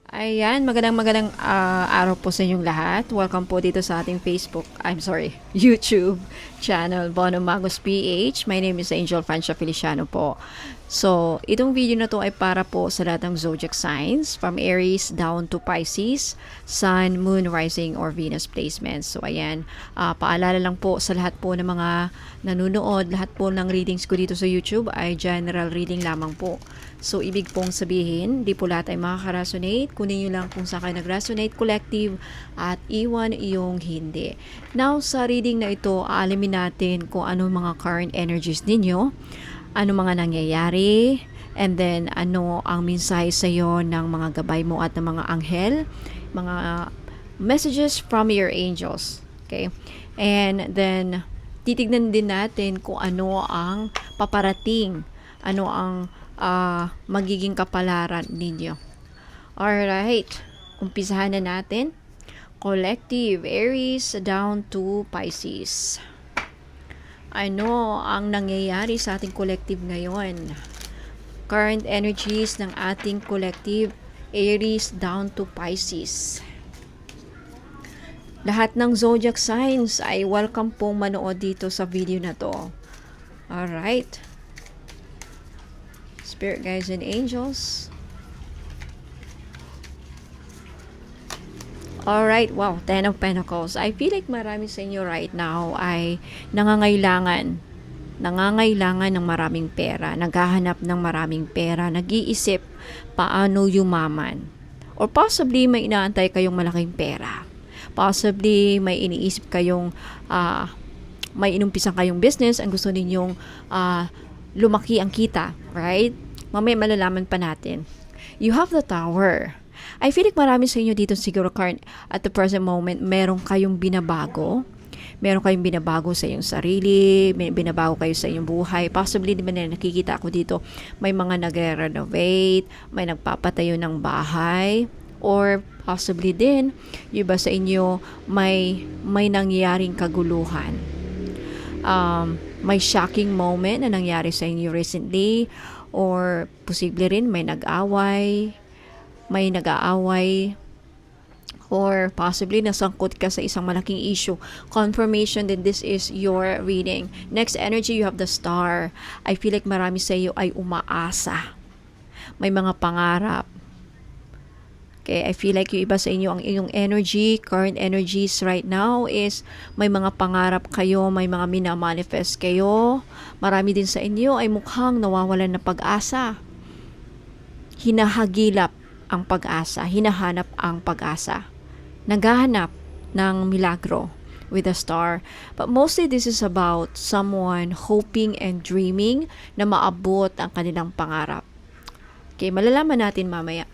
Ayan, magandang araw po sa inyong lahat. Welcome po dito sa ating YouTube channel, Bono Magos PH. My name is Angel Francia Feliciano po. So, itong video na to ay para po sa lahat ng zodiac signs from Aries down to Pisces, Sun, Moon, Rising, or Venus placements. So, ayan, paalala lang po sa lahat po ng mga nanonood, lahat po ng readings ko dito sa YouTube ay general reading lamang po. So, ibig pong sabihin, di po lahat ay makaka-resonate. Kunin nyo lang kung saan kayo nag-resonate collective at iwan yung hindi. Now, sa reading na ito, aalamin natin kung ano mga current energies ninyo, ano mga nangyayari, and then ano ang mensahe sa iyo ng mga gabay mo at ng mga anghel, mga messages from your angels. Okay? And then, titignan din natin kung ano ang paparating, ano ang magiging kapalaran ninyo. Alright, umpisahan na natin. Collective, Aries down to Pisces. Ano ang nangyayari sa ating collective ngayon? Current energies ng ating collective, Aries down to Pisces. Lahat ng zodiac signs ay welcome pong manood dito sa video na to. Alright. Spirit guides and angels. Alright, wow, Ten of Pentacles. I feel like marami sa inyo right now ay nangangailangan ng maraming pera, naghahanap ng maraming pera, nag-iisip paano yumaman. Or possibly may inaantay kayong malaking pera. Possibly may iniisip kayong may inumpisan kayong business, ang gusto ninyong lumaki ang kita, right? Mamaya malalaman pa natin. You have the Tower. I feel like marami sa inyo dito siguro current at the present moment, meron kayong binabago. Meron kayong binabago sa iyong sarili, may binabago kayo sa iyong buhay. Possibly, di ba na nakikita ako dito, may mga nagre-renovate, may nagpapatayo ng bahay, or possibly din, yung iba sa inyo, may nangyaring kaguluhan. May shocking moment na nangyari sa inyo recently, or posible rin may nag-aaway, or possibly nasangkot ka sa isang malaking issue. Confirmation that this is your reading. Next energy, you have the Star. I feel like marami sa iyo ay umaasa. May mga pangarap. Okay, I feel like yung iba sa inyo, ang inyong energy, current energies right now is may mga pangarap kayo, may mga minamanifest kayo. Marami din sa inyo ay mukhang nawawalan ng pag-asa. Hinahagilap ang pag-asa, hinahanap ang pag-asa. Naghahanap ng milagro with a star. But mostly this is about someone hoping and dreaming na maabot ang kanilang pangarap. Okay, malalaman natin mamaya.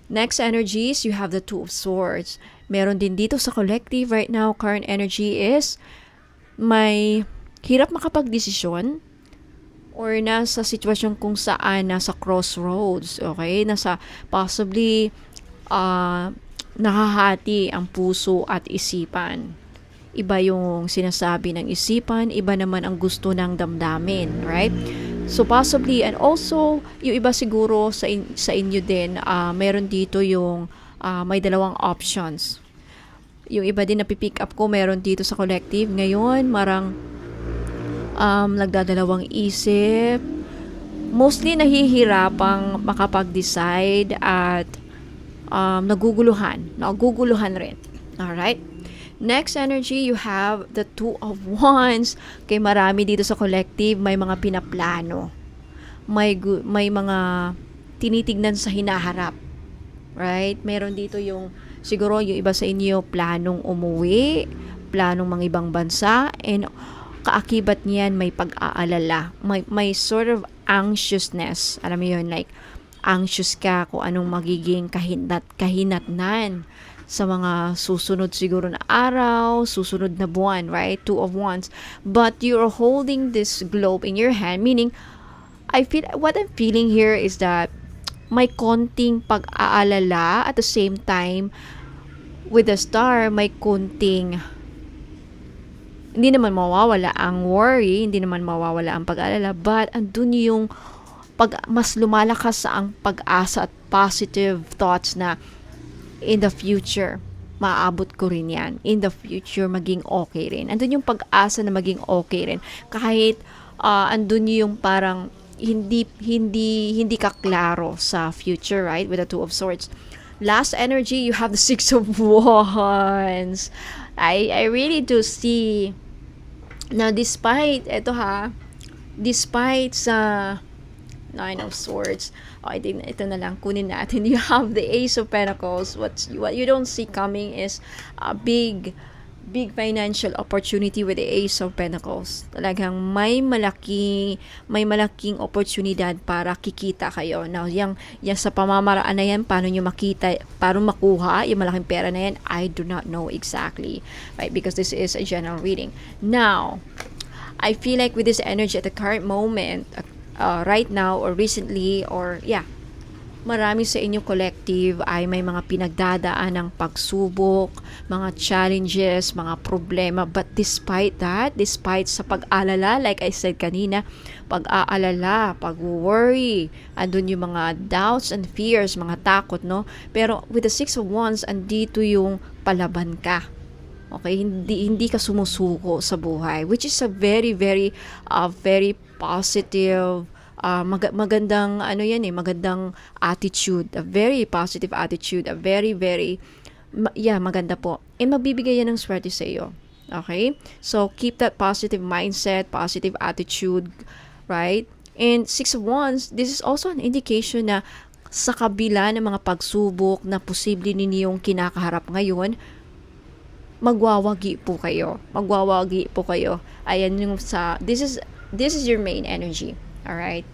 Next energies, you have the Two of Swords. Meron din dito sa collective right now, current energy is may hirap makapagdesisyon or nasa sitwasyon kung saan nasa crossroads, okay? Nasa possibly nahahati ang puso at isipan. Iba yung sinasabi ng isipan, iba naman ang gusto ng damdamin, right? So possibly, and also yung iba siguro sa inyo din, meron dito yung may dalawang options. Yung iba din na pipick up ko meron dito sa collective ngayon, marang nagdadalawang isip, mostly nahihirapang makapag-decide at naguguluhan rin. Alright? Next energy, you have the Two of Wands. Kay marami dito sa collective, may mga pinaplano. May mga tinitignan sa hinaharap. Right? Meron dito yung, siguro yung iba sa inyo, planong umuwi, planong mga ibang bansa, and kaakibat niyan may pag-aalala. May sort of anxiousness. Alam mo yun, like, anxious ka kung anong magiging kahinatnan sa mga susunod siguro na araw, susunod na buwan, right? Two of Wands. But you're holding this globe in your hand, meaning, what I'm feeling here is that may konting pag-aalala at the same time, with the Star, may konting hindi naman mawawala ang worry, hindi naman mawawala ang pag-aalala, but andun yung mas lumalakas ang pag-asa at positive thoughts na in the future, maaabot ko rin yan. In the future, maging okay rin. Andun yung pag-asa na maging okay rin. Kahit andun yung parang hindi ka klaro sa future, right? With the Two of Swords. Last energy, you have the Six of Wands. I really do see na despite despite sa Nine of Swords, I think ito na lang kunin natin. You have the Ace of Pentacles. What you don't see coming is a big financial opportunity with the Ace of Pentacles. Talagang may malaking oportunidad para kikita kayo. Now, yang sa pamamaraan na yan, paano nyo makita, paano makuha yung malaking pera na yan, I do not know exactly. Right? Because this is a general reading. Now, I feel like with this energy at the current moment, right now or recently or marami sa inyong collective ay may mga pinagdadaan ng pagsubok, mga challenges, mga problema. But despite that, despite sa pag-alala, like I said kanina, pag-aalala, pag-worry, andun yung mga doubts and fears, mga takot, no? Pero with the Six of Wands, andito yung palaban ka. Okay, hindi ka sumusuko sa buhay, which is a very positive, magandang magandang attitude, a very positive attitude, a very maganda po. Magbibigay yan ng swerte sa iyo. Okay? So keep that positive mindset, positive attitude, right? And Six of Wands, this is also an indication na sa kabila ng mga pagsubok na posible ninyong kinakaharap ngayon, magwawagi po kayo. Ayan yung this is your main energy. All right?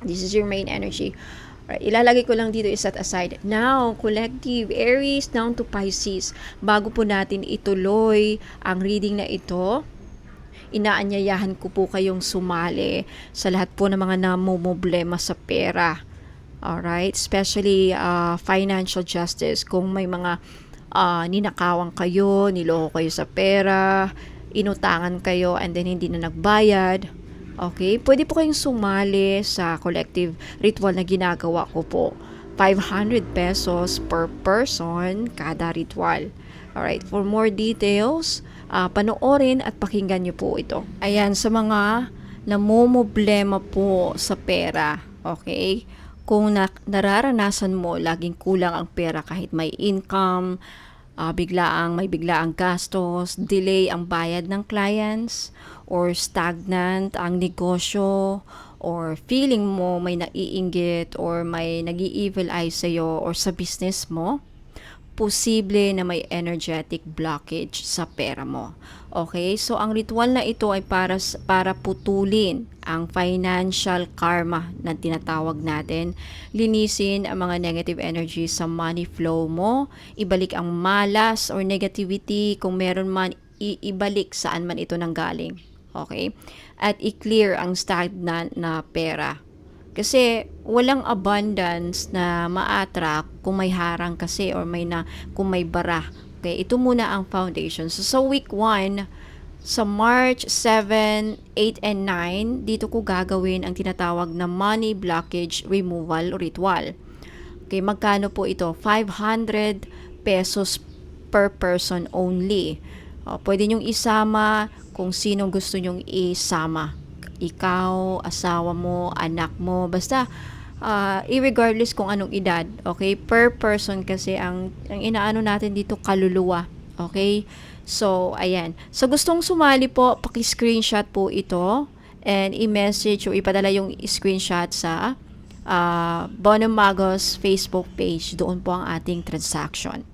This is your main energy. Alright, ilalagay ko lang dito set aside. Now, collective, Aries down to Pisces. Bago po natin ituloy ang reading na ito, inaanyayahan ko po kayong sumali sa lahat po ng mga namumblema sa pera. Alright? Especially financial justice. Kung may mga ninakawan kayo, niloko kayo sa pera, inutangan kayo and then hindi na nagbayad. Okay? Pwede po kayong sumali sa collective ritual na ginagawa ko po. 500 pesos per person kada ritual. Alright? For more details, panoorin at pakinggan nyo po ito. Ayan, sa mga namumblema po sa pera. Okay? Kung nararanasan mo, laging kulang ang pera kahit may income, may biglaang gastos, delay ang bayad ng clients, or stagnant ang negosyo, or feeling mo may naiinggit or may nag-i-evil eye sa'yo or sa business mo, posible na may energetic blockage sa pera mo. Okay? So, ang ritual na ito ay para putulin ang financial karma na tinatawag natin. Linisin ang mga negative energy sa money flow mo. Ibalik ang malas or negativity kung meron man, ibalik saan man ito nanggaling. Okay? At i-clear ang stagnant na pera. Kasi walang abundance na ma-attract kung may harang kasi or kung may bara. Okay, ito muna ang foundation. So sa week 1, sa March 7, 8, and 9, dito ko gagawin ang tinatawag na money blockage removal ritual. Okay, magkano po ito? 500 pesos per person only. Pwede nyong isama kung sino gusto nyong isama. Ikaw, asawa mo, anak mo, basta irregardless kung anong edad, okay? Per person kasi ang inaano natin dito kaluluwa, okay? So, ayan. So, gustong sumali po, paki-screenshot po ito and i-message o ipadala yung screenshot sa Bono Magos Facebook page. Doon po ang ating transaction.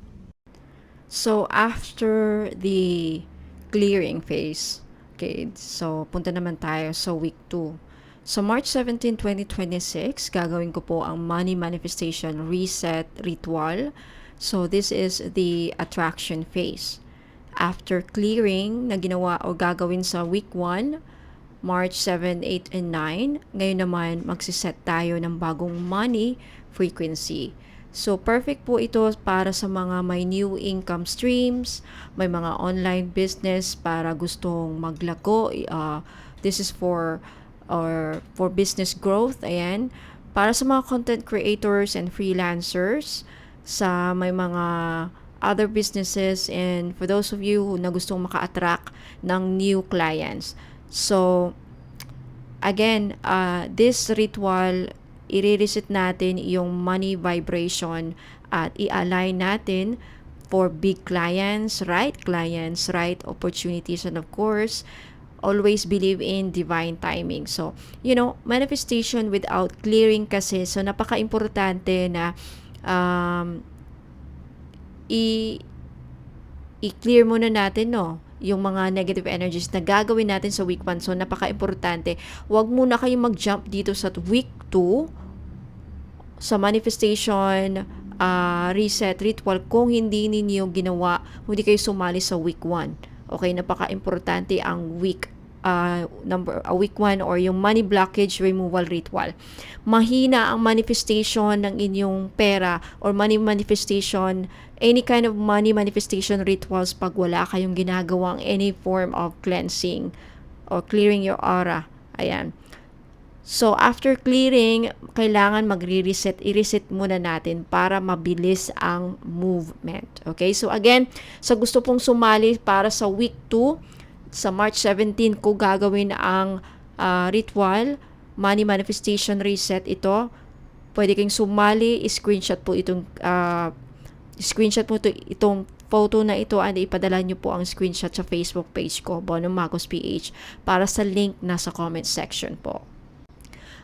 So, after the clearing phase, okay, so punta naman tayo sa week 2. So March 17, 2026, gagawin ko po ang Money Manifestation Reset Ritual. So this is the attraction phase. After clearing na ginawa o gagawin sa week 1, March 7, 8, and 9, ngayon naman magsiset tayo ng bagong money frequency. So, perfect po ito para sa mga may new income streams, may mga online business para gustong maglago. This is for business growth, ayan. para sa mga content creators and freelancers, sa may mga other businesses, and for those of you na gustong maka-attract ng new clients. So, again, this ritual, i-reset natin yung money vibration at i-align natin for big clients, right opportunities, and of course, always believe in divine timing. So, manifestation without clearing kasi, so napaka-importante na um, i- i-clear muna natin, no, yung mga negative energies na gagawin natin sa week 1. So, napaka-importante. Huwag muna kayong mag-jump dito sa week 2 sa manifestation reset ritual kung hindi ninyo ginawa, hindi kayo sumali sa week 1. Okay, napaka-importante ang week 1 or yung money blockage removal ritual. Mahina ang manifestation ng inyong pera or money manifestation, any kind of money manifestation rituals pag wala kayong ginagawang any form of cleansing or clearing your aura. Ayan. So, after clearing, kailangan i-reset muna natin para mabilis ang movement. Okay? So, again, sa gusto pong sumali para sa week 2, sa March 17 ko gagawin ang ritual, money manifestation reset ito. Pwede kayong sumali, screenshot po itong photo na ito and ipadala nyo po ang screenshot sa Facebook page ko, Bono Magos PH, para sa link na sa comment section po.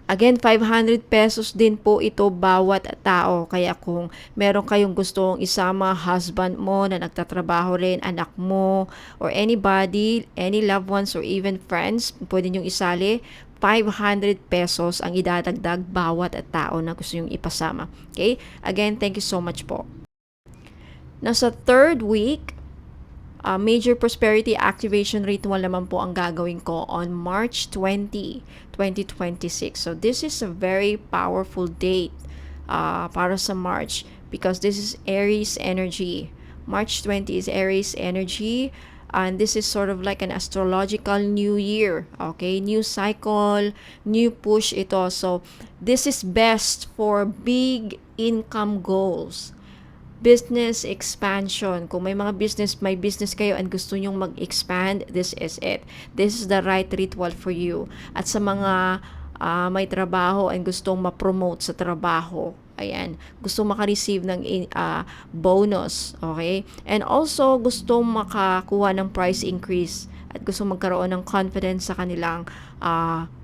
Again, 500 pesos din po ito bawat tao. Kaya kung meron kayong gustong isama, husband mo na nagtatrabaho rin, anak mo, or anybody, any loved ones, or even friends, pwede nyong isali. 500 pesos ang idadagdag bawat tao na gusto nyong ipasama. Okay? Again, thank you so much po. Nasa third week, major prosperity activation ritual naman po ang gagawin ko on March 20, 2026. So this is a very powerful date para sa March because this is Aries energy. March 20 is Aries energy, and this is sort of like an astrological new year. Okay, new cycle, new push ito. So this is best for big income goals, business expansion. Kung may business kayo and gusto nyong mag-expand, this is it. This is the right ritual for you. At sa mga may trabaho and gustong ma-promote sa trabaho, ayan, gustong maka-receive ng bonus, okay? And also, gustong makakuha ng price increase at gustong magkaroon ng confidence sa kanilang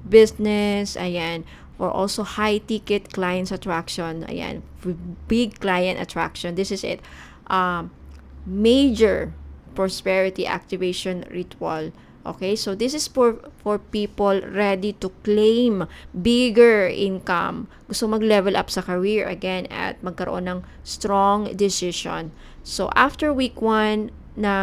business, ayan, or also high ticket clients attraction. Ayan, big client attraction. This is it. Major prosperity activation ritual. Okay, so this is for people ready to claim bigger income. Gusto mag-level up sa career again at magkaroon ng strong decision. So after week 1 na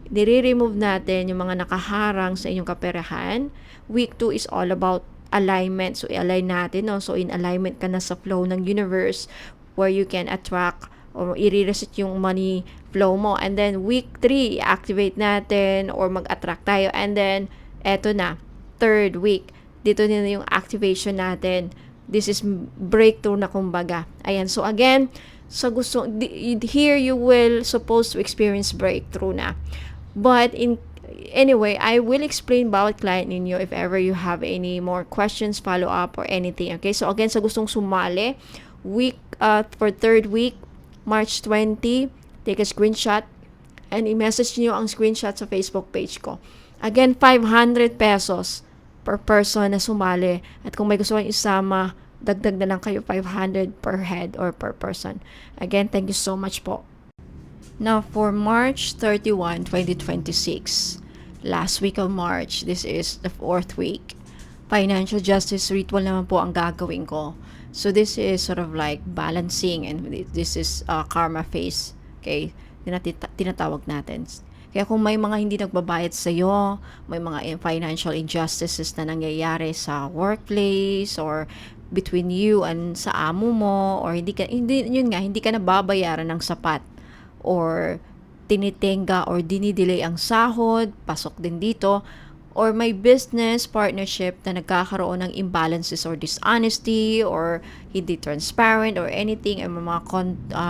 nire-remove natin yung mga nakaharang sa inyong kaperahan, week 2 is all about alignment. So, i-align natin, no? So, in alignment ka na sa flow ng universe where you can attract or i-reset yung money flow mo. And then, week 3, activate natin or mag-attract tayo. And then, eto na, third week. Dito na yung activation natin. This is breakthrough na kumbaga. Ayan. So, again, here you will supposed to experience breakthrough na. But, anyway, I will explain bawat client ninyo if ever you have any more questions, follow up, or anything. Okay, so again, sa gustong sumali, for third week, March 20, take a screenshot and i-message niyo ang screenshot sa Facebook page ko. Again, 500 pesos per person na sumali. At kung may gusto kayong isama, dagdag na lang kayo 500 per head or per person. Again, thank you so much po. Now, for March 31, 2026, last week of March, this is the 4th week, financial justice ritual naman po ang gagawin ko. So, this is sort of like balancing, and this is karma phase. Okay? Tinatawag natin. Kaya kung may mga hindi nagbabayad sa iyo, may mga financial injustices na nangyayari sa workplace or between you and sa amo mo, or hindi ka nababayaran ng sapat, or tinitenga or dinidelay ang sahod, pasok din dito, or may business partnership na nagkakaroon ng imbalances or dishonesty or hindi transparent or anything, or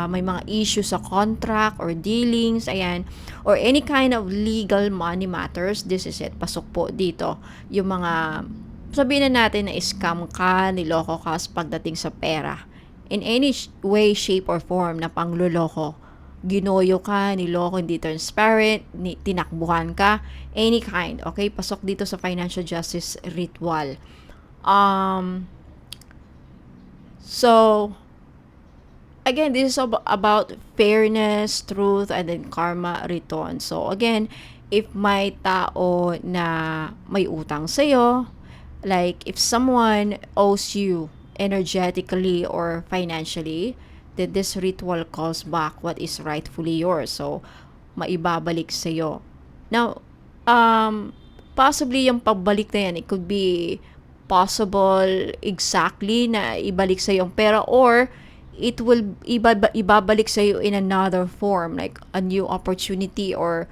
may mga issues sa contract or dealings, ayan, or any kind of legal money matters, this is it. Pasok po dito yung mga, sabihin na natin na scam ka, niloko ka pagdating sa pera. In any way, shape, or form na pangluloko, ginoyo ka, niloko, hindi transparent, tinakbuhan ka, any kind, okay? Pasok dito sa financial justice ritual. So, again, this is about fairness, truth, and then karma return. So, again, if may tao na may utang sa'yo, like if someone owes you energetically or financially, that this ritual calls back what is rightfully yours. So, maibabalik sa'yo. Now, possibly yung pagbalik na yan, it could be possible exactly na ibalik sa'yo yung pera, or it will ibabalik sa'yo in another form, like a new opportunity or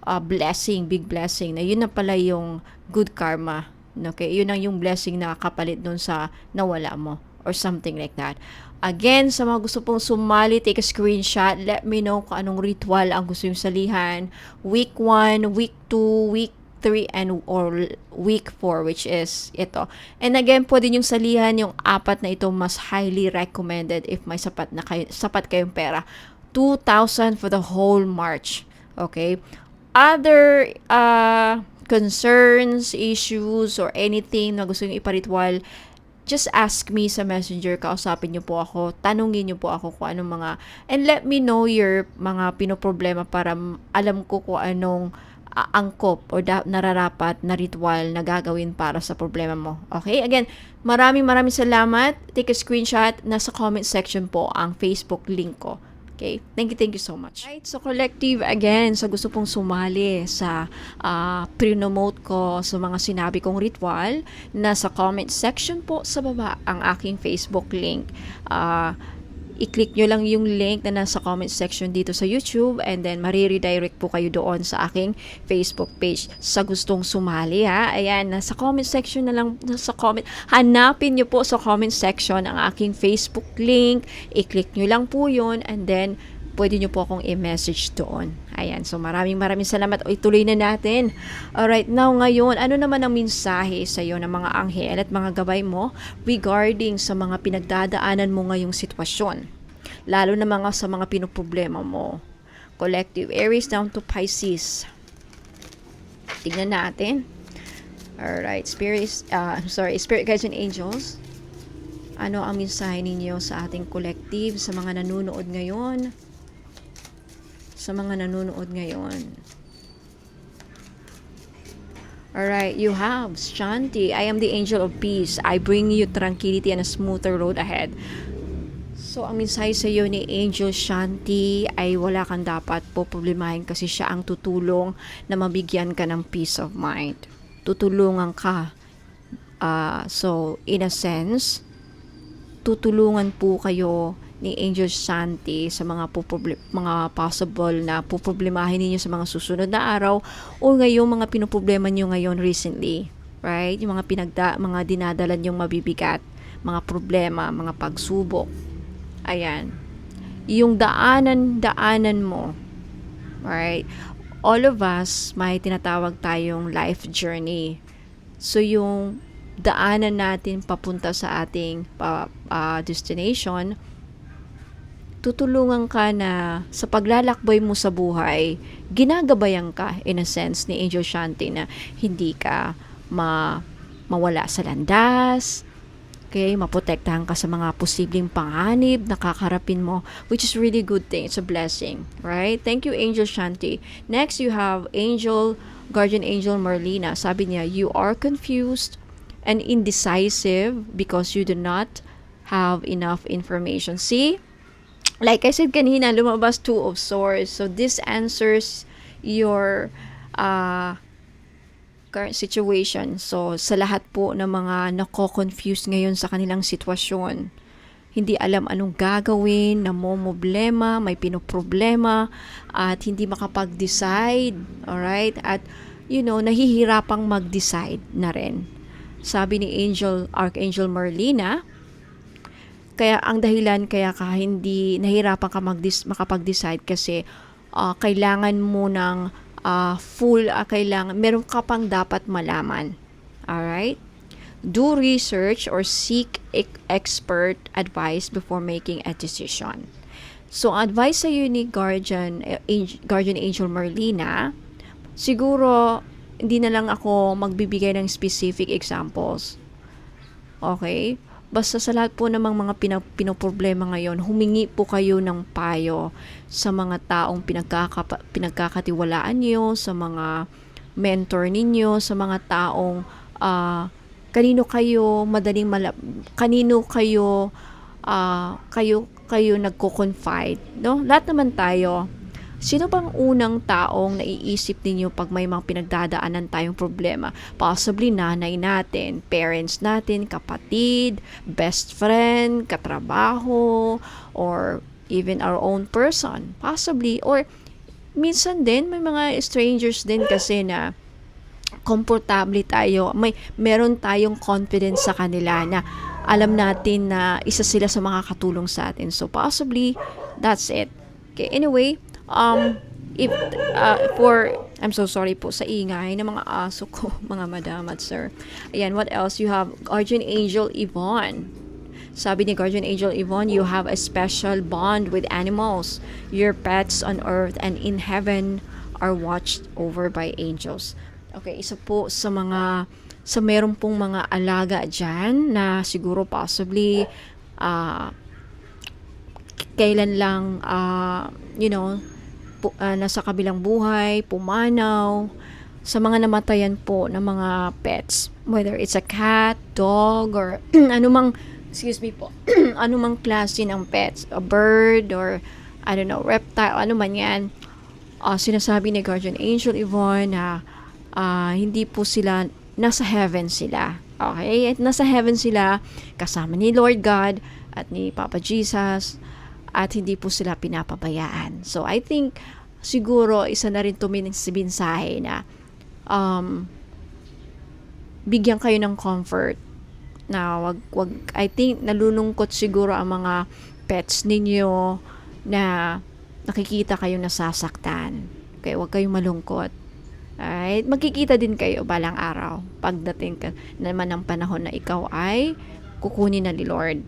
a blessing, big blessing, na yun na pala yung good karma. Okay, yun ang yung blessing na kapalit dun sa nawala mo, or something like that. Again, sa mga gusto pong sumali, take a screenshot. Let me know kung anong ritual ang gusto yung salihan. Week 1, week 2, week 3, and or week 4, which is ito. And again, pwede yung salihan yung 4 na ito, mas highly recommended if may sapat kayong pera. 2,000 for the whole March. Okay? Other concerns, issues, or anything na gusto nyo iparitwal, just ask me sa messenger, kausapin nyo po ako, tanungin nyo po ako kung anong mga, and let me know your mga pinoproblema para alam ko kung anong angkop o nararapat na ritual na gagawin para sa problema mo. Okay? Again, maraming salamat. Take a screenshot. Nasa comment section po ang Facebook link ko. Okay? Thank you so much. Right, so collective, again, sa gusto pong sumali sa pre-nomote ko sa mga sinabi kong ritual, nasa comment section po sa baba ang aking Facebook link. I-click nyo lang yung link na nasa comment section dito sa YouTube, and then mariredirect po kayo doon sa aking Facebook page sa gustong sumali, ha. Ayan, nasa comment section na lang, nasa comment, hanapin nyo po sa comment section ang aking Facebook link, i-click nyo lang po yun, and then pwede nyo po akong i-message doon. Ayan, so maraming salamat. O, ituloy na natin. Alright, now ngayon, ano naman ang mensahe sa iyo ng mga anghel at mga gabay mo regarding sa mga pinagdadaanan mo ngayong sitwasyon? Lalo na sa mga pinoproblema mo. Collective, Aries down to Pisces. Tignan natin. Alright, Spirit Guides and Angels. Ano ang mensahe ninyo sa ating collective, sa mga nanonood ngayon? Alright, you have Shanti. I am the angel of peace. I bring you tranquility and a smoother road ahead. So, ang mensahe sa iyo ni Angel Shanti ay wala kang dapat poproblemahin, kasi siya ang tutulong na mabigyan ka ng peace of mind. Tutulungan ka. So, in a sense, tutulungan po kayo ni Angel Shanti sa mga possible na poproblemahin ninyo sa mga susunod na araw o ngayong mga pinoproblema nyo ngayon recently, right? Yung mga dinadala nyong mabibigat, mga problema, mga pagsubok. Ayan. Yung daanan mo, right? All of us, may tinatawag tayong life journey. So, yung daanan natin papunta sa ating destination, tutulungan ka na sa paglalakbay mo sa buhay, ginagabayan ka in a sense ni Angel Shanti na hindi ka mawala sa landas, okay, maprotektahan ka sa mga posibleng panganib na kakarapin mo, which is really good thing. It's a blessing, right? Thank you, Angel Shanti. Next, you have Guardian Angel Marlena. Sabi niya, you are confused and indecisive because you do not have enough information. See? Like I said kanina, lumabas 2 of Swords. So, this answers your current situation. So, sa lahat po ng mga nako-confuse ngayon sa kanilang sitwasyon, hindi alam anong gagawin, namomoblema, may pinoproblema, at hindi makapag-decide, alright? At nahihirapang mag-decide na rin. Sabi ni Archangel Merlina, kaya ang dahilan kaya ka hindi nahirapan ka makapag-decide kasi kailangan mo ng meron ka pang dapat malaman. Alright? Do research or seek expert advice before making a decision. So, advice sa iyo ni Guardian Angel Merlina, siguro hindi na lang ako magbibigay ng specific examples. Okay? Basta sa lahat po namang mga pinoproblema ngayon, humingi po kayo ng payo sa mga taong pinagkakatiwalaan niyo, sa mga mentor ninyo, sa mga taong kanino kayo nagko-confide, no? Lahat naman tayo. Sino bang unang taong naiisip ninyo pag may mga pinagdadaanan tayong problema? Possibly nanay natin, parents natin, kapatid, best friend, katrabaho, or even our own person. Possibly. Or minsan din, may mga strangers din kasi na komportable tayo. Meron tayong confidence sa kanila na alam natin na isa sila sa makakatulong sa atin. So possibly, that's it. Okay, anyway, I'm so sorry po sa ingay ng mga aso ko, mga madam at sir. Ayan, what else? You have Guardian Angel Yvonne. Sabi ni Guardian Angel Yvonne, you have a special bond with animals. Your pets on earth and in heaven are watched over by angels. Okay, isa po sa meron pong mga alaga dyan na siguro possibly kailan lang nasa kabilang buhay, pumanaw, sa mga namatayan po ng mga pets, whether it's a cat, dog, or anumang klase ng pets, a bird, or I don't know, reptile, ano man yan. Sinasabi ni Guardian Angel Yvonne na hindi po sila, nasa heaven sila. Okay? At nasa heaven sila kasama ni Lord God at ni Papa Jesus, at hindi po sila pinapabayaan. So, I think, siguro, isa na rin binsahe na bigyan kayo ng comfort na I think, nalulungkot siguro ang mga pets ninyo na nakikita kayo nasasaktan. Okay, huwag kayong malungkot. Alright? Magkikita din kayo balang araw pagdating naman ng panahon na ikaw ay kukunin na ni Lord.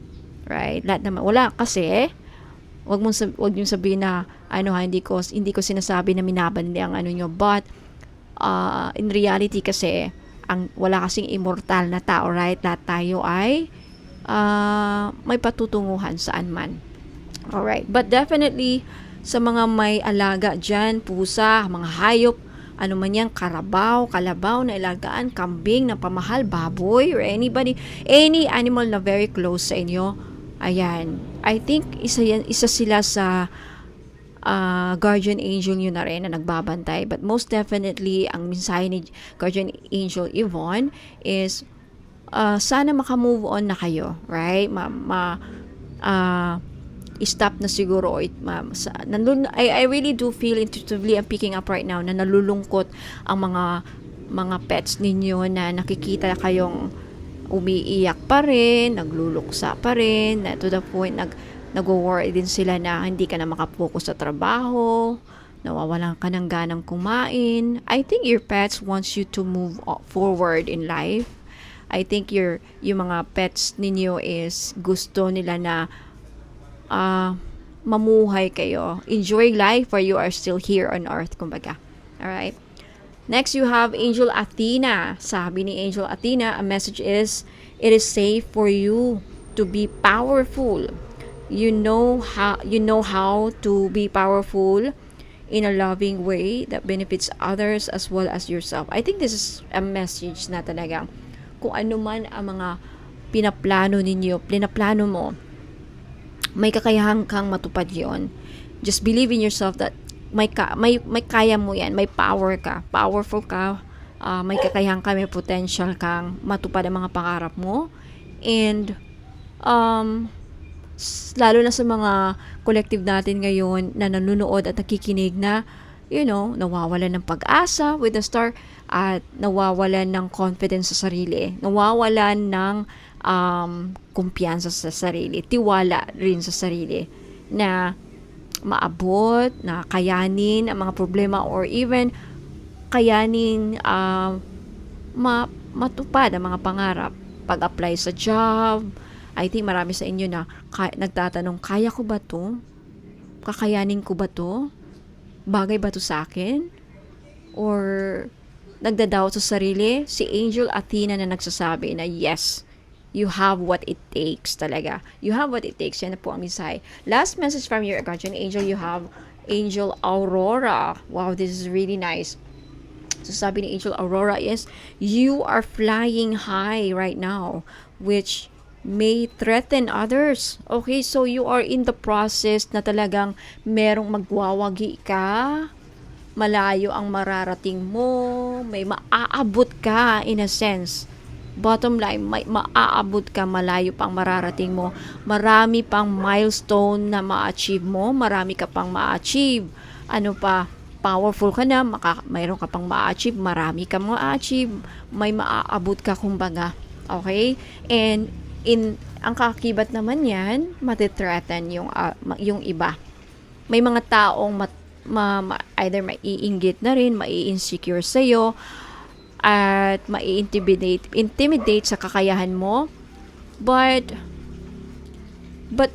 Right? Lahat naman. Wala kasi, wag niyo sabihin na hindi ko sinasabi na minabandi ang nyo, but in reality kasi wala kasing immortal na tao, right? Lahat tayo ay may patutunguhan saan man. Alright, but definitely sa mga may alaga dyan, pusa, mga hayop, ano man yan, kalabaw na ilagaan, kambing na pamahal, baboy, or any animal na very close sa inyo. Ayan, I think isa sila sa guardian angel nyo na rin na nagbabantay. But most definitely, ang mensahe ni Guardian Angel Yvonne is sana makamove on na kayo, right? Stop na siguro. I really do feel intuitively, I'm picking up right now, na nalulungkot ang mga pets ninyo na nakikita kayong umiiyak pa rin, nagluluksa pa rin, na to the point nag-worry din sila na hindi ka na makapokus sa trabaho, nawawalan ka ng ganang kumain. I think your pets wants you to move forward in life. I think yung mga pets ninyo is gusto nila na mamuhay kayo. Enjoy life while you are still here on earth, kumbaga. Alright? Next, you have Angel Athena. Sabi ni Angel Athena, a message is, it is safe for you to be powerful. You know how to be powerful in a loving way that benefits others as well as yourself. I think this is a message na talaga kung ano man ang mga pinaplano mo, may kakayahan kang matupad yon. Just believe in yourself that may kaya mo yan, may power ka, powerful ka, may kakayahan ka, may potential kang matupad ang mga pangarap mo. And lalo na sa mga collective natin ngayon na nanonood at nakikinig na nawawalan ng pag-asa with the star at nawawalan ng confidence sa sarili, nawawalan ng kumpiyansa sa sarili, tiwala rin sa sarili na maabot, na kayanin ang mga problema or even kayanin matupad ang mga pangarap. Pag-apply sa job, I think marami sa inyo na nagtatanong, kaya ko ba to? Kakayanin ko ba to? Bagay ba to sa akin? Or nagdadoubt sa sarili? Si Angel Athena na nagsasabi na yes, you have what it takes talaga. You have what it takes. Yan na po ang mensahe. Last message from your guardian angel, you have Angel Aurora. Wow, this is really nice. So sabi ni Angel Aurora is, you are flying high right now, which may threaten others. Okay, so you are in the process na talagang merong magwawagi ka, malayo ang mararating mo, may maaabot ka in a sense. Bottom line, may maaabot ka, malayo pang mararating mo. Marami pang milestone na ma-achieve mo, marami ka pang ma-achieve. Ano pa, powerful ka na, mayroon ka pang ma-achieve, marami ka ma-achieve, may maaabot ka kumbaga. Okay? And ang kakibat naman yan, matithreaten yung iba. May mga taong either maiinggit na rin, mai-insecure sa'yo, at mai-intimidate sa kakayahan mo. But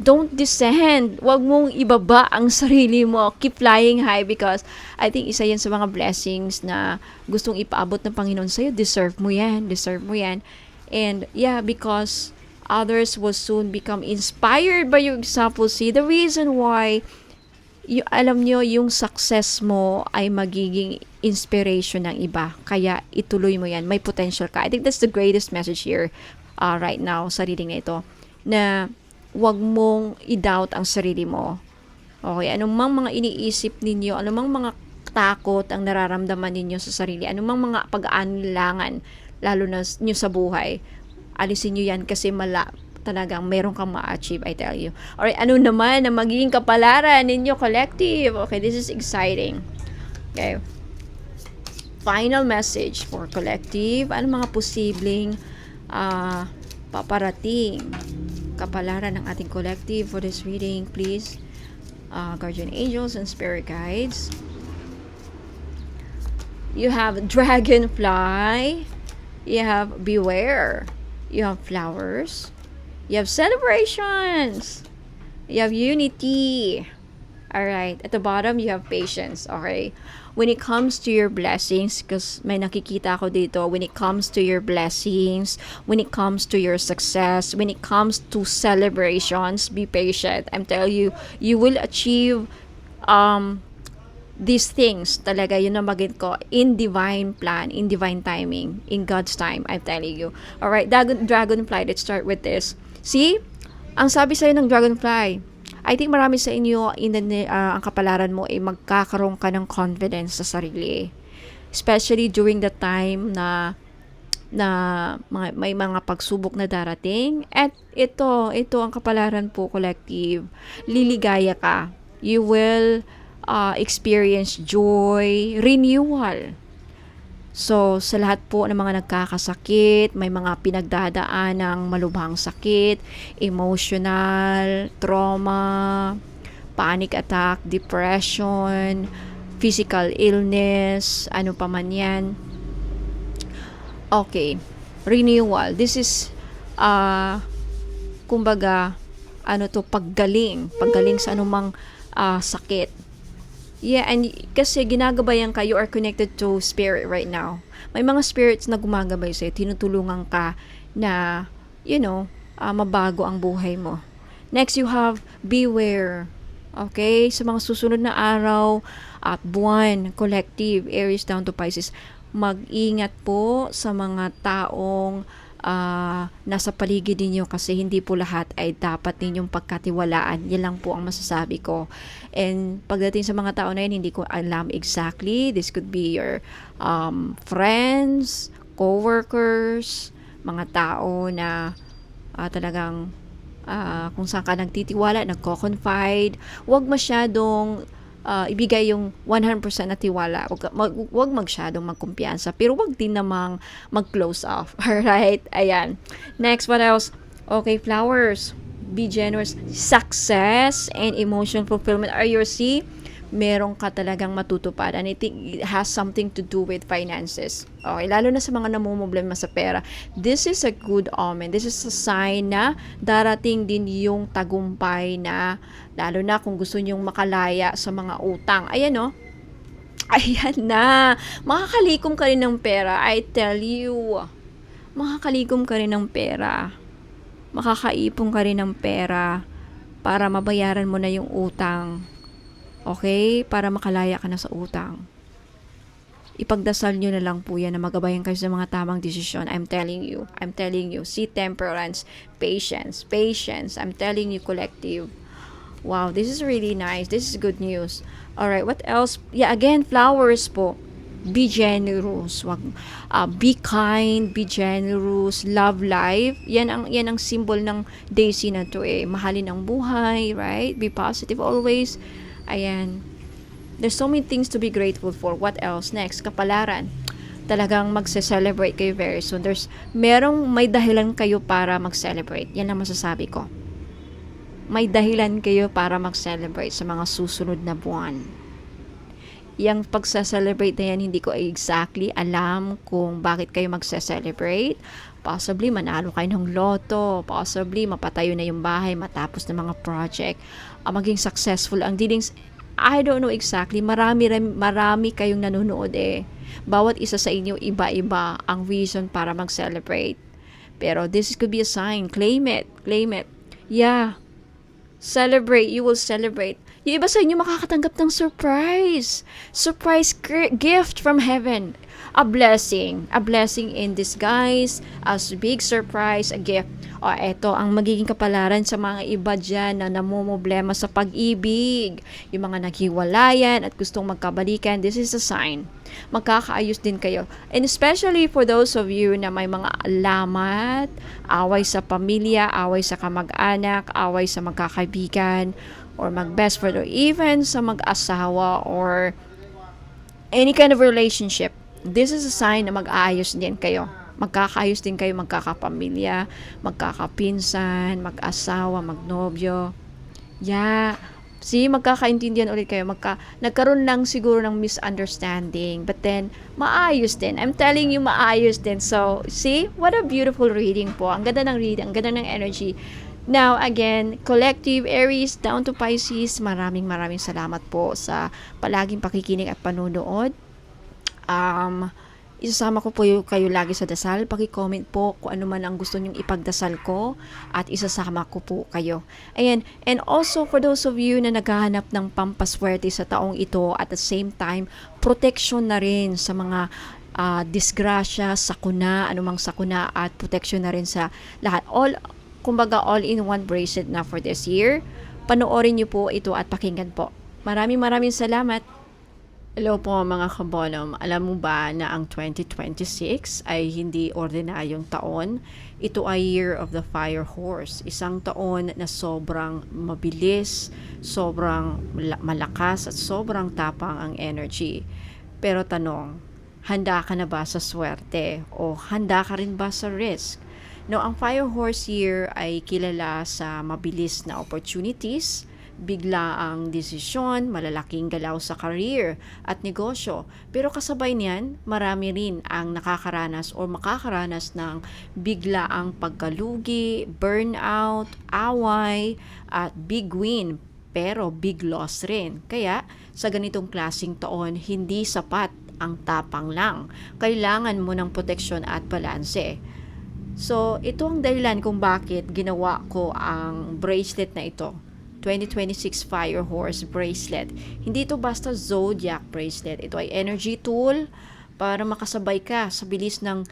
don't descend. Huwag mong ibaba ang sarili mo. Keep flying high because I think isa yan sa mga blessings na gustong ipaabot ng Panginoon sa'yo. Deserve mo yan. And yeah, because others will soon become inspired by your example. See, the reason why alam nyo, yung success mo ay magiging inspiration ng iba. Kaya ituloy mo yan. May potential ka. I think that's the greatest message here right now sa reading na ito. Na wag mong i-doubt ang sarili mo. Okay, anumang mga iniisip ninyo, anumang mga takot ang nararamdaman ninyo sa sarili, anumang mga pag-aalinlangan, lalo na nyo sa buhay, alisin nyo yan kasi talagang meron kang ma-achieve, I tell you. Alright, ano naman na magiging kapalaran ninyo, collective? Okay, this is exciting. Okay. Final message for collective. Ano mga posibleng paparating kapalaran ng ating collective for this reading, please? Guardian angels and spirit guides. You have dragonfly. You have beware. You have flowers. You have celebrations. You have unity. Alright. At the bottom, you have patience. Okay. When it comes to your blessings, because may nakikita ako dito, when it comes to your blessings, when it comes to your success, when it comes to celebrations, be patient. I'm telling you, you will achieve these things. Talaga, yun ang magin ko. In divine plan, in divine timing, in God's time, I'm telling you. Alright. Dragonfly, let's start with this. See? Ang sabi sa'yo ng dragonfly, I think marami sa inyo, ang kapalaran mo ay magkakaroon ka ng confidence sa sarili. Especially during the time na may mga pagsubok na darating. At ito ang kapalaran po, collective. Liligaya ka. You will experience joy, renewal. So, sa lahat po ng mga nagkakasakit, may mga pinagdadaan ng malubhang sakit, emotional, trauma, panic attack, depression, physical illness, ano pa man yan. Okay, renewal. This is, kumbaga, paggaling sa anumang sakit. Yeah, and kasi ginagabayan ka, you are connected to spirit right now. May mga spirits na gumagabay sa'yo, tinutulungan ka na, mabago ang buhay mo. Next, you have beware. Okay? Sa mga susunod na araw at buwan, collective, Aries down to Pisces, mag-ingat po sa mga taong nasa paligid ninyo kasi hindi po lahat ay dapat ninyong pagkatiwalaan. Yan lang po ang masasabi ko. And pagdating sa mga tao na yan, hindi ko alam exactly. This could be your friends, co-workers, mga tao na talagang kung saan ka nagtitiwala, nagko-confide. Huwag masyadong ibigay yung 100% na tiwala. Wag masyadong magkumpiyansa, pero wag din namang mag-close off. Alright? Ayan. Next, what else? Okay, flowers. Be generous. Success and emotional fulfillment are yours. See? Meron ka talagang matutuparan. I think it has something to do with finances. Okay, lalo na sa mga namumblema sa pera. This is a good omen. This is a sign na darating din yung tagumpay na, lalo na kung gusto nyong makalaya sa mga utang. Ayan o. Ayan na. Makakalikom ka rin ng pera. I tell you. Makakalikom ka rin ng pera. Makakaipon ka rin ng pera para mabayaran mo na yung utang. Okay? Para makalaya ka na sa utang. Ipagdasal nyo na lang po yan na magabayan kayo sa mga tamang desisyon. I'm telling you. See, temperance, patience. I'm telling you, collective. Wow, this is really nice. This is good news. Alright, what else? Yeah, again, flowers po. Be generous. Be kind, be generous, love life. Yan ang symbol ng daisy na to eh. Mahalin ang buhay, right? Be positive always. Ayan. There's so many things to be grateful for. What else? Next, kapalaran. Talagang magse-celebrate kayo very soon. May dahilan kayo para mag-celebrate. Yan ang masasabi ko. May dahilan kayo para mag-celebrate sa mga susunod na buwan. Yung pagsa-celebrate na yan, hindi ko exactly alam kung bakit kayo magsa-celebrate. Possibly, manalo kayo ng loto. Possibly, mapatayo na yung bahay matapos ng mga project. Maging successful ang dealings. I don't know exactly. Marami kayong nanonood eh. Bawat isa sa inyo, iba-iba ang reason para mag-celebrate. Pero this could be a sign. Claim it. Yeah. Celebrate. You will celebrate. Yung iba sa inyo makakatanggap ng surprise. Surprise gift from heaven. A blessing in disguise, a big surprise, a gift. O eto ang magiging kapalaran sa mga iba dyan na namumblema sa pag-ibig. Yung mga naghiwalayan at gustong magkabalikan, this is a sign. Magkakaayos din kayo. And especially for those of you na may mga alamat, away sa pamilya, away sa kamag-anak, away sa magkakaibigan, or mag-best friend, or even sa mag-asawa, or any kind of relationship. This is a sign na mag-aayos din kayo. Magkakaayos din kayo, magkakapamilya, magkakapinsan, mag-asawa, magnobyo. Yeah. See, magkakaintindihan ulit kayo. Nagkaroon lang siguro ng misunderstanding. But then, maayos din. I'm telling you, maayos din. So, see? What a beautiful reading po. Ang ganda ng reading. Ang ganda ng energy. Now, again, collective Aries down to Pisces, maraming salamat po sa palaging pakikinig at panunood. Isasama ko po kayo lagi sa dasal. Paki-comment po kung ano man ang gusto nyong ipagdasal ko at isasama ko po kayo. Ayan. And also for those of you na naghahanap ng pampaswerte sa taong ito, at the same time, protection na rin sa mga disgrasya, sakuna, anumang sakuna, at protection na rin sa lahat. Kumbaga all-in-one bracelet na for this year. Panoorin niyo po ito at pakinggan po. Maraming salamat. Hello po mga kabonom. Alam mo ba na ang 2026 ay hindi ordinaryong taon? Ito ay Year of the Fire Horse. Isang taon na sobrang mabilis, sobrang malakas at sobrang tapang ang energy. Pero tanong, handa ka na ba sa swerte? O handa ka rin ba sa risk? No, ang Fire Horse Year ay kilala sa mabilis na opportunities, bigla ang desisyon, malalaking galaw sa career at negosyo. Pero kasabay niyan, marami rin ang nakakaranas o makakaranas ng bigla ang pagkalugi, burnout, away, at big win, pero big loss rin. Kaya, sa ganitong klaseng taon, hindi sapat ang tapang lang. Kailangan mo ng proteksyon at balanse. So, ito ang dahilan kung bakit ginawa ko ang bracelet na ito. 2026 Fire Horse Bracelet. Hindi ito basta zodiac bracelet. Ito ay energy tool para makasabay ka sa bilis ng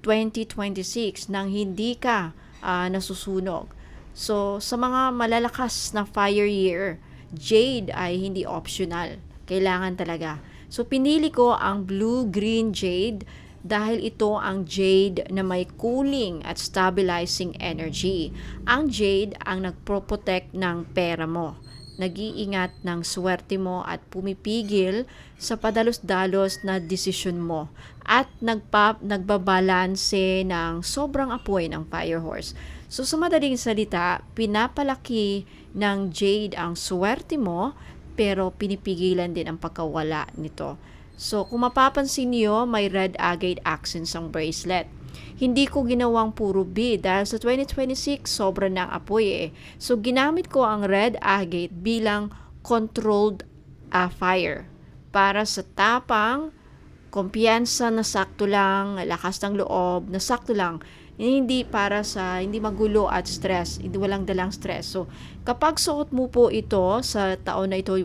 2026 nang hindi ka nasusunog. So, sa mga malalakas na fire year, jade ay hindi optional. Kailangan talaga. So, pinili ko ang blue-green jade dahil ito ang jade na may cooling at stabilizing energy. Ang jade ang nagpro-protect ng pera mo. nag-iingat ng swerte mo at pumipigil sa padalos-dalos na desisyon mo at nagbabalanse ng sobrang apoy ng fire horse. So sa madaling salita, pinapalaki ng jade ang swerte mo pero pinipigilan din ang pagkawala nito. So kung mapapansin niyo, may red agate accents ang bracelet. Hindi ko ginawang puro bead dahil sa 2026 sobra na ang apoy eh. So ginamit ko ang red agate bilang controlled fire para sa tapang, kumpiyansa na sakto lang, lakas ng loob na sakto lang. Hindi para sa hindi magulo at stress, hindi walang dalang stress. So kapag suot mo po ito sa taon na ito,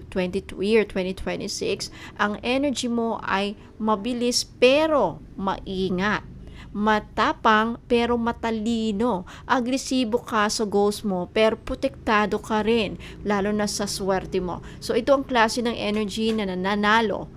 year 2026, ang energy mo ay mabilis pero maingat, matapang pero matalino, agresibo ka sa goals mo pero protektado ka rin, lalo na sa swerte mo. So ito ang klase ng energy na nananalo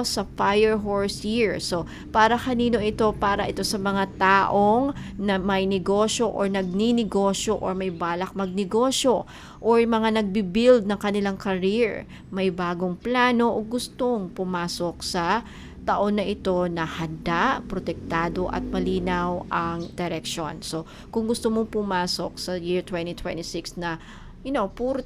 sa Fire Horse Year. So, para kanino ito? Para ito sa mga taong na may negosyo or nagninegosyo or may balak magnegosyo or mga nagbibuild ng kanilang career, may bagong plano o gustong pumasok sa taon na ito na handa, protektado at malinaw ang direksyon. So, kung gusto mong pumasok sa year 2026 na, puro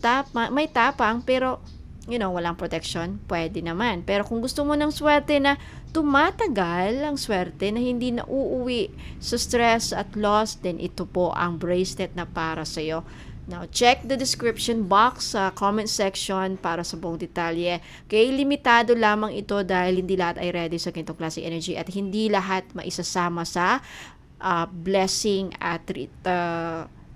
may tapang pero walang protection, pwede naman. Pero kung gusto mo ng swerte na tumatagal, ang swerte na hindi na uuwi sa stress at loss, then ito po ang bracelet na para sa'yo. Now, check the description box sa comment section para sa buong detalye. Okay, limitado lamang ito dahil hindi lahat ay ready sa ganitong klase energy at hindi lahat maisasama sa blessing at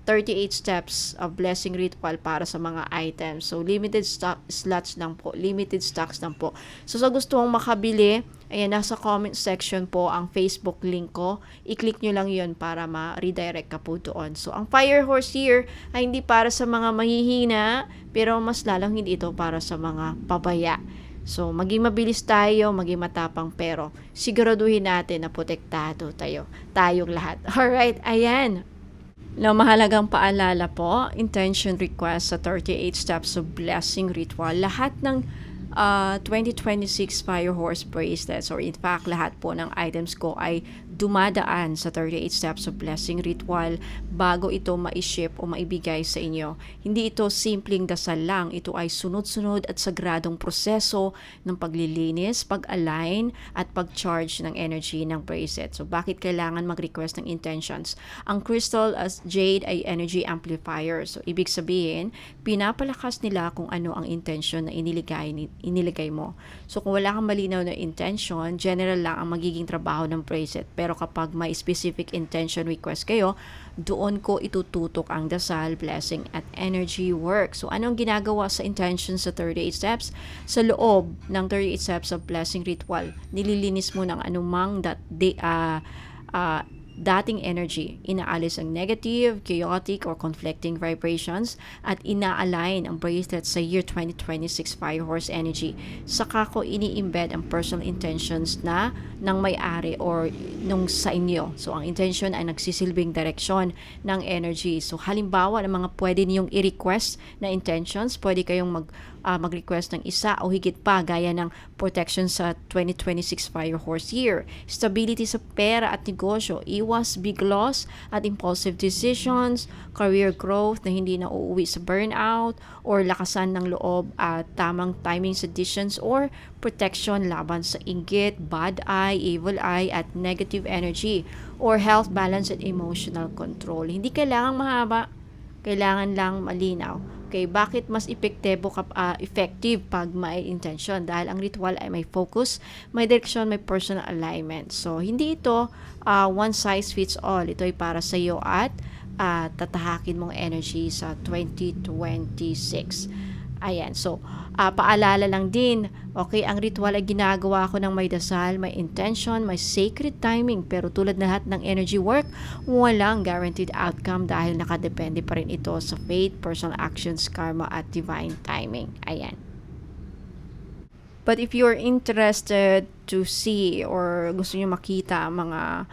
38 steps of blessing ritual para sa mga items. So, limited slots lang po. Limited stocks lang po. So, sa gusto mong makabili, ayan, nasa comment section po ang Facebook link ko. I-click nyo lang yun para ma-redirect ka po doon. So, ang Fire Horse Year ay hindi para sa mga mahihina, pero mas lalong hindi ito para sa mga pabaya. So, maging mabilis tayo, maging matapang, pero siguraduhin natin na protektado tayong lahat. Alright, ayan. Now, mahalagang paalala po, intention request sa 38 steps of blessing ritual. Lahat ng 2026 Fire Horse bracelets or in fact lahat po ng items ko ay dumadaan sa 38 steps of blessing ritual bago ito ma-ship o maibigay sa inyo. Hindi ito simpleng dasal lang, ito ay sunod-sunod at sagradong proseso ng paglilinis, pag-align at pag-charge ng energy ng bracelet. So bakit kailangan mag-request ng intentions? Ang crystal as jade ay energy amplifier. So ibig sabihin, pinapalakas nila kung ano ang intention na iniligay mo. So kung wala kang malinaw na intention, general lang ang magiging trabaho ng bracelet. Pero kapag may specific intention request kayo, doon ko itututok ang dasal, blessing at energy work. So anong ginagawa sa intention sa 38 steps? Sa loob ng 38 steps of blessing ritual, nililinis mo ng anumang dating energy. Inaalis ang negative, chaotic, or conflicting vibrations at ina-align ang bracelet sa year 2026 Fire Horse energy. Saka ko ini-embed ang personal intentions na ng may-ari or nung sa inyo. So, ang intention ay nagsisilbing direksyon ng energy. So, halimbawa ng mga pwede niyong i-request na intentions, pwede kayong mag-request ng isa o higit pa gaya ng protection sa 2026 Fire Horse year, stability sa pera at negosyo, iwas big loss at impulsive decisions, career growth na hindi na uuwi sa burnout, or lakasan ng loob at tamang timing sa decisions, or protection laban sa inggit, bad eye, evil eye at negative energy, or health balance at emotional control. Hindi kailangang mahaba, kailangan lang malinaw. Okay, bakit mas effective pag may intention? Dahil ang ritual ay may focus, may direction, may personal alignment. So, hindi ito one size fits all. Ito ay para sa iyo at tatahakin mong energy sa 2026. Ayan, so paalala lang din, okay, ang ritual ay ginagawa ko ng may dasal, may intention, may sacred timing, pero tulad na lahat ng energy work, walang guaranteed outcome dahil nakadepende pa rin ito sa faith, personal actions, karma at divine timing. Ayan. But if you're interested to see or gusto niyo makita mga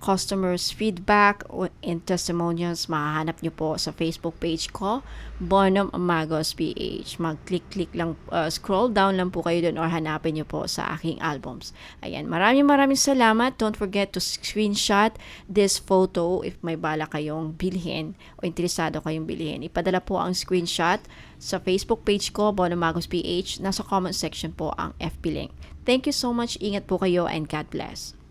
customers feedback and testimonials, mahahanap nyo po sa Facebook page ko, Bonum Magos PH. Mag-click lang, scroll down lang po kayo doon or hanapin nyo po sa aking albums. Ayan, maraming salamat. Don't forget to screenshot this photo if may bala kayong bilhin o interesado kayong bilhin. Ipadala po ang screenshot sa Facebook page ko, Bonum Magos PH. Nasa comment section po ang FB link. Thank you so much. Ingat po kayo and God bless.